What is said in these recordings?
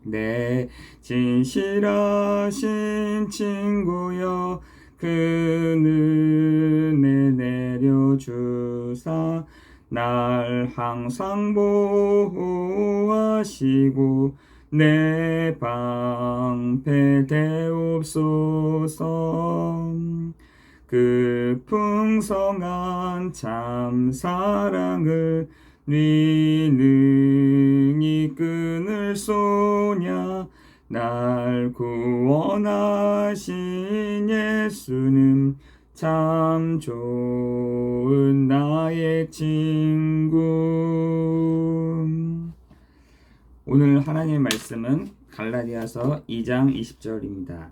내 진실하신 친구여 그 은혜 내려주사 날 항상 보호하시고 내 방패 되옵소서. 그 풍성한 참 사랑을 네 능히 끊을 소냐. 날 구원하신 예수는 참 좋은 나의 친구. 오늘 하나님의 말씀은 갈라디아서 2장 20절입니다.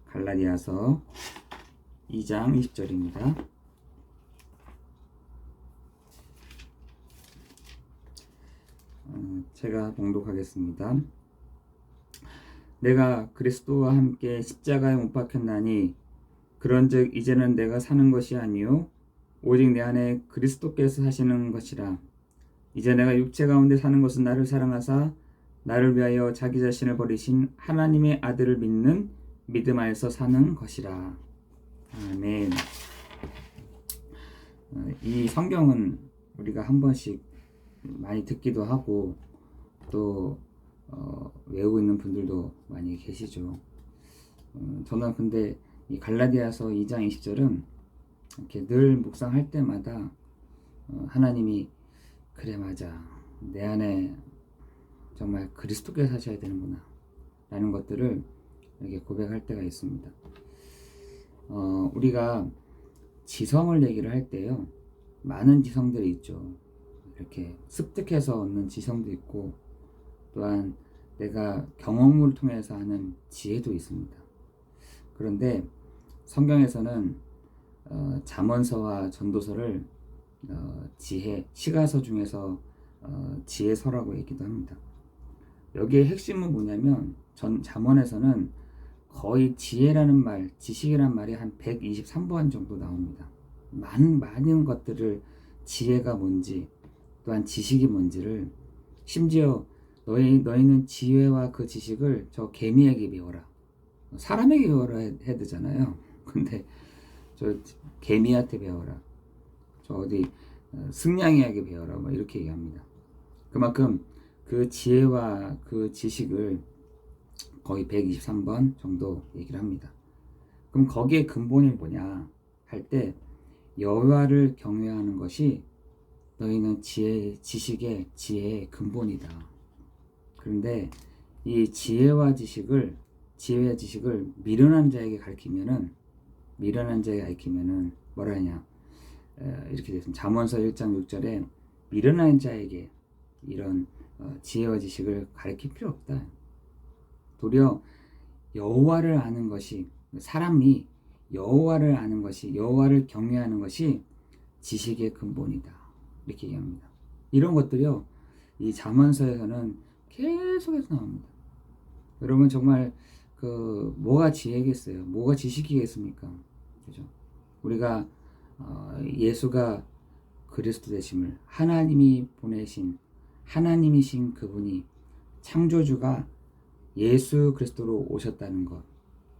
갈라디아서 2장 20절입니다. 제가 봉독하겠습니다. 내가 그리스도와 함께 십자가에 못 박혔나니 그런즉 이제는 내가 사는 것이 아니요 오직 내 안에 그리스도께서 사시는 것이라. 이제 내가 육체 가운데 사는 것은 나를 사랑하사 나를 위하여 자기 자신을 버리신 하나님의 아들을 믿는 믿음 안에서 사는 것이라. 아멘. 이 성경은 우리가 한 번씩 많이 듣기도 하고 또 외우고 있는 분들도 많이 계시죠. 저는 근데 이 갈라디아서 2장 20절은 이렇게 늘 묵상할 때마다 하나님이 그래 맞아 내 안에 정말 그리스도께서 사셔야 되는구나 라는 것들을 이렇게 고백할 때가 있습니다. 우리가 지성을 얘기를 할 때요 많은 지성들이 있죠. 이렇게 습득해서 얻는 지성도 있고 또한 내가 경험을 통해서 하는 지혜도 있습니다. 그런데 성경에서는 잠언서와 전도서를 지혜, 시가서 중에서 지혜서라고 얘기도 합니다. 여기에 핵심은 뭐냐면 잠언에서는 거의 지혜라는 말, 지식이라는 말이 한 123번 정도 나옵니다. 많은 것들을 지혜가 뭔지 또한 지식이 뭔지를 심지어 너희는 지혜와 그 지식을 저 개미에게 배워라. 사람에게 배워라 해야 되잖아요. 근데 저 개미한테 배워라. 저 어디 승냥이에게 배워라. 뭐 이렇게 얘기합니다. 그만큼 그 지혜와 그 지식을 거의 123번 정도 얘기를 합니다. 그럼 거기에 근본이 뭐냐 할 때 여호와를 경외하는 것이 너희는 지식의 지혜의 근본이다. 그런데 이 지혜와 지식을 미련한 자에게 가르치면은 뭐라 하냐 이렇게 됐습니다. 잠언서 1장 6절에 미련한 자에게 이런 지혜와 지식을 가르칠 필요 없다. 도리어 여호와를 아는 것이 사람이 여호와를 아는 것이 여호와를 경외하는 것이 지식의 근본이다. 이렇게 얘기합니다. 이런 것들이요. 이 잠언서에서는 계속해서 나옵니다. 여러분 정말 뭐가 지혜겠어요? 뭐가 지식이겠습니까? 그죠? 우리가 예수가 그리스도 되심을 하나님이 보내신 하나님이신 그분이 창조주가 예수 그리스도로 오셨다는 것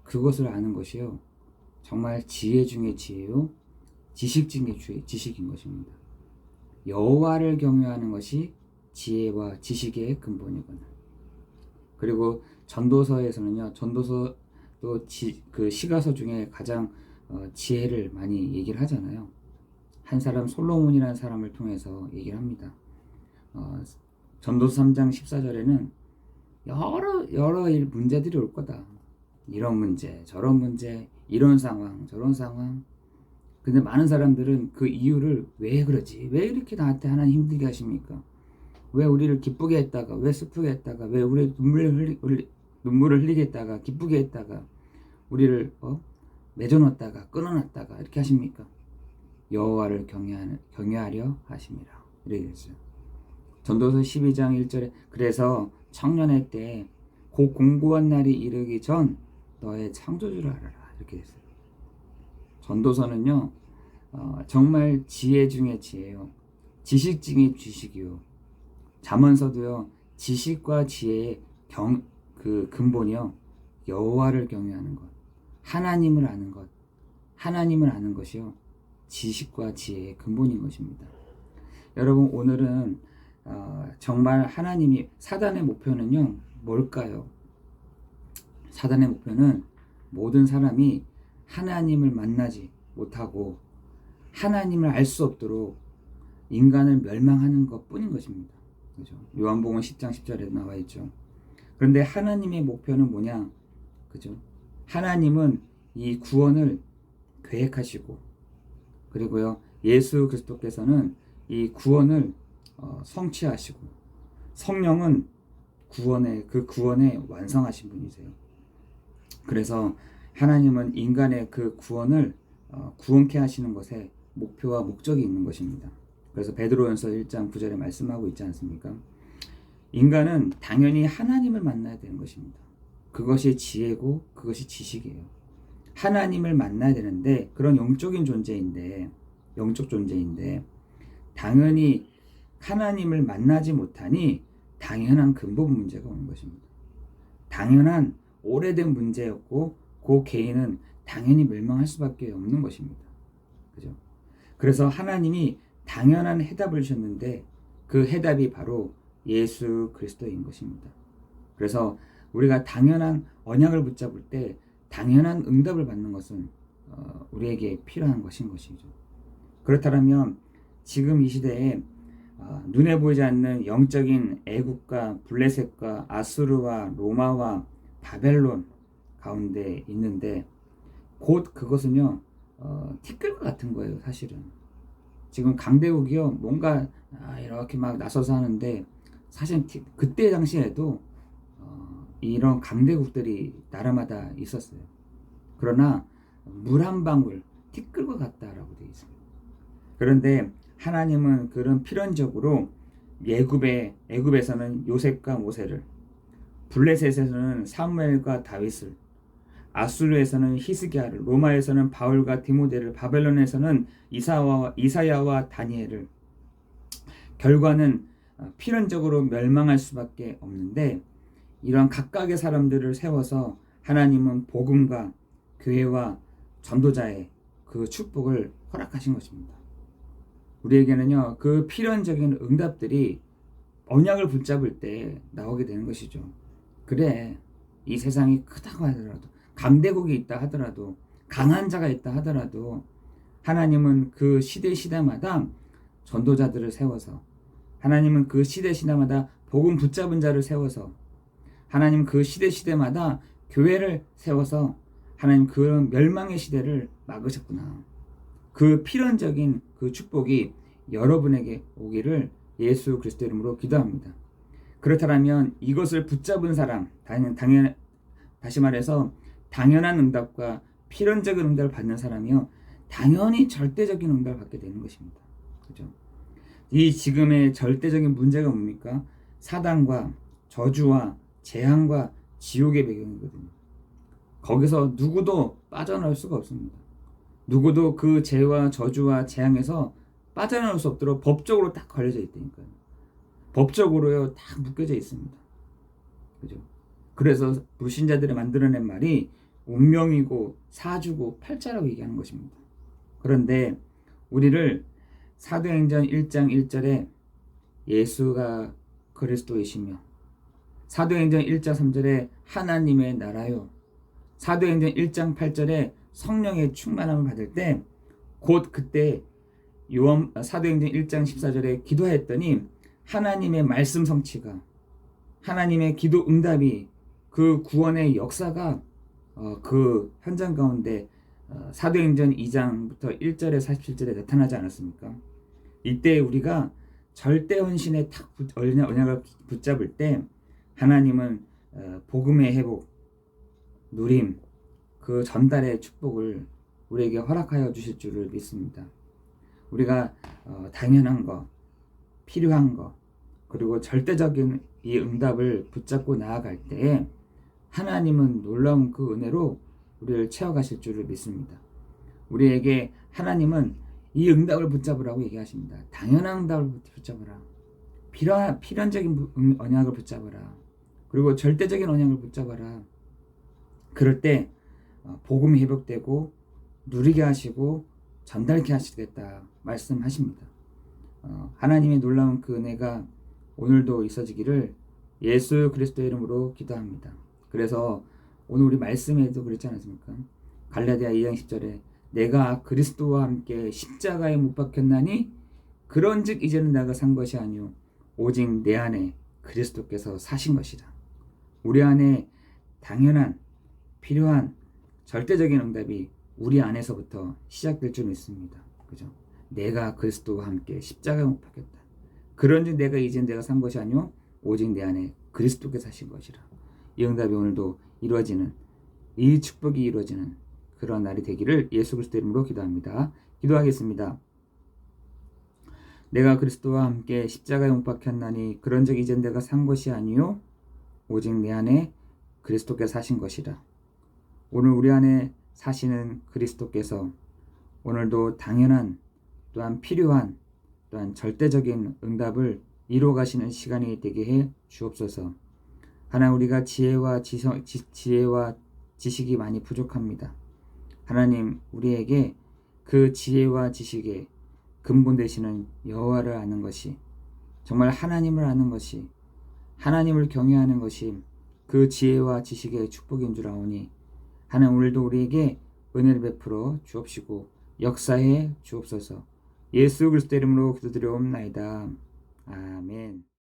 그것을 아는 것이요. 정말 지혜 중에 지혜요. 지식 중에 지식인 것입니다. 여호와를 경외하는 것이 지혜와 지식의 근본이구나. 그리고 전도서에서는요. 전도서 또 그 시가서 중에 가장 지혜를 많이 얘기를 하잖아요. 한 사람 솔로몬이라는 사람을 통해서 얘기를 합니다. 전도서 3장 14절에는 여러 문제들이 올 거다. 이런 문제, 저런 문제, 이런 상황, 저런 상황. 근데 많은 사람들은 그 이유를 왜 그러지? 왜 이렇게 나한테 하나님 힘들게 하십니까? 왜 우리를 기쁘게 했다가, 왜 슬프게 했다가, 왜 우리 눈물을 흘리게 했다가, 기쁘게 했다가, 우리를 맺어놨다가, 끊어놨다가 이렇게 하십니까? 여호와를 경외하려 하심이라. 이렇게 됐어요. 전도서 12장 1절에 그래서 청년의 때 곧 공고한 날이 이르기 전 너의 창조주를 알아라. 이렇게 됐어요. 전도서는요. 정말 지혜 중에 지혜요. 지식 중에 지식이요. 잠언서도요. 지식과 지혜의 그 근본이요, 여호와를 경외하는 것, 하나님을 아는 것, 하나님을 아는 것이요, 지식과 지혜의 근본인 것입니다. 여러분, 오늘은 정말 하나님이, 사단의 목표는요 뭘까요? 사단의 목표는 모든 사람이 하나님을 만나지 못하고 하나님을 알 수 없도록 인간을 멸망하는 것 뿐인 것입니다. 그죠? 요한복음 10장 10절에 나와 있죠. 그런데 하나님의 목표는 뭐냐? 그죠? 하나님은 이 구원을 계획하시고, 그리고요, 예수 그리스도께서는 이 구원을 성취하시고, 성령은 그 구원에 완성하신 분이세요. 그래서 하나님은 인간의 그 구원을 구원케 하시는 것에 목표와 목적이 있는 것입니다. 그래서 베드로전서 1장 9절에 말씀하고 있지 않습니까? 인간은 당연히 하나님을 만나야 되는 것입니다. 그것이 지혜고 그것이 지식이에요. 하나님을 만나야 되는데, 그런 영적 존재인데 당연히 하나님을 만나지 못하니 당연한 근본 문제가 오는 것입니다. 당연한 오래된 문제였고, 그 개인은 당연히 멸망할 수밖에 없는 것입니다. 그죠? 그래서 하나님이 당연한 해답을 주셨는데, 그 해답이 바로 예수 그리스도인 것입니다. 그래서 우리가 당연한 언약을 붙잡을 때 당연한 응답을 받는 것은 우리에게 필요한 것인 것이죠. 그렇다면 지금 이 시대에 눈에 보이지 않는 영적인 애국과 블레셋과 아수르와 로마와 바벨론 가운데 있는데, 곧 그것은요 티끌과 같은 거예요. 사실은 지금 강대국이요 뭔가 이렇게 막 나서서 하는데, 사실 그때 당시에도 이런 강대국들이 나라마다 있었어요. 그러나 물 한 방울 티끌과 같다라고 되어 있습니다. 그런데 하나님은 그런 필연적으로 애굽에서는 요셉과 모세를, 블레셋에서는 사무엘과 다윗을, 아수르에서는 히스기야를, 로마에서는 바울과 디모데를, 바벨론에서는 이사야와 다니엘을, 결과는 필연적으로 멸망할 수밖에 없는데, 이러한 각각의 사람들을 세워서 하나님은 복음과 교회와 전도자의 그 축복을 허락하신 것입니다. 우리에게는요 그 필연적인 응답들이 언약을 붙잡을 때 나오게 되는 것이죠. 그래, 이 세상이 크다고 하더라도, 강대국이 있다 하더라도, 강한 자가 있다 하더라도, 하나님은 그 시대마다 전도자들을 세워서, 하나님은 그 시대마다 복음 붙잡은 자를 세워서, 하나님 그 시대마다 교회를 세워서 하나님 그런 멸망의 시대를 막으셨구나. 그 필연적인 그 축복이 여러분에게 오기를 예수 그리스도 이름으로 기도합니다. 그렇다면 이것을 붙잡은 사람, 다시 말해서 당연한 응답과 필연적인 응답을 받는 사람이요 당연히 절대적인 응답을 받게 되는 것입니다. 그죠? 이 지금의 절대적인 문제가 뭡니까? 사단과 저주와 재앙과 지옥의 배경이거든요. 거기서 누구도 빠져나올 수가 없습니다. 누구도 그 죄와 저주와 재앙에서 빠져나올 수 없도록 법적으로 딱 걸려져 있다니까요. 법적으로요 딱 묶여져 있습니다. 그죠? 그래서 불신자들이 만들어낸 말이 운명이고 사주고 팔자라고 얘기하는 것입니다. 그런데 우리를 사도행전 1장 1절에 예수가 그리스도이시며, 사도행전 1장 3절에 하나님의 나라요, 사도행전 1장 8절에 성령의 충만함을 받을 때, 곧 그때 사도행전 1장 14절에 기도하였더니 하나님의 말씀 성취가, 하나님의 기도 응답이, 그 구원의 역사가 그 현장 가운데 사도행전 2장부터 1절에 47절에 나타나지 않았습니까? 이때 우리가 절대 헌신에 언약을 붙잡을 때 하나님은 복음의 회복, 누림, 그 전달의 축복을 우리에게 허락하여 주실 줄을 믿습니다. 우리가 당연한 것, 필요한 것, 그리고 절대적인 이 응답을 붙잡고 나아갈 때에 하나님은 놀라운 그 은혜로 우리를 채워가실 줄을 믿습니다. 우리에게 하나님은 이 응답을 붙잡으라고 얘기하십니다. 당연한 응답을 붙잡으라. 필연적인 언약을 붙잡아라. 그리고 절대적인 언약을 붙잡아라. 그럴 때 복음이 회복되고 누리게 하시고 전달케 하시겠다 말씀하십니다. 하나님의 놀라운 그 은혜가 오늘도 있어지기를 예수 그리스도의 이름으로 기도합니다. 그래서 오늘 우리 말씀에도 그랬지 않습니까? 갈라디아 2장 10절에 내가 그리스도와 함께 십자가에 못 박혔나니 그런즉 이제는 내가 산 것이 아니요 오직 내 안에 그리스도께서 사신 것이라. 우리 안에 당연한 필요한 절대적인 응답이 우리 안에서부터 시작될 줄 믿습니다. 그죠? 내가 그리스도와 함께 십자가에 못 박혔다. 그런즉 내가 이젠 내가 산 것이 아니요 오직 내 안에 그리스도께서 사신 것이라. 이 응답이 오늘도 이루어지는, 이 축복이 이루어지는 그런 날이 되기를 예수 그리스도 이름으로 기도합니다. 기도하겠습니다. 내가 그리스도와 함께 십자가에 못 박혔나니 그런즉 이젠 내가 산 것이 아니요 오직 내 안에 그리스도께서 사신 것이라. 오늘 우리 안에 사시는 그리스도께서 오늘도 당연한 또한 필요한 또한 절대적인 응답을 이루어 가시는 시간이 되게 해 주옵소서. 하나님, 우리가 지혜와 지식이 많이 부족합니다. 하나님, 우리에게 그 지혜와 지식의 근본 되시는 여호와를 아는 것이, 정말 하나님을 아는 것이, 하나님을 경외하는 것이 그 지혜와 지식의 축복인 줄 아오니 하나님, 오늘도 우리에게 은혜를 베풀어 주옵시고 역사해 주옵소서. 예수 그리스도 이름으로 기도드려옵나이다. 아멘.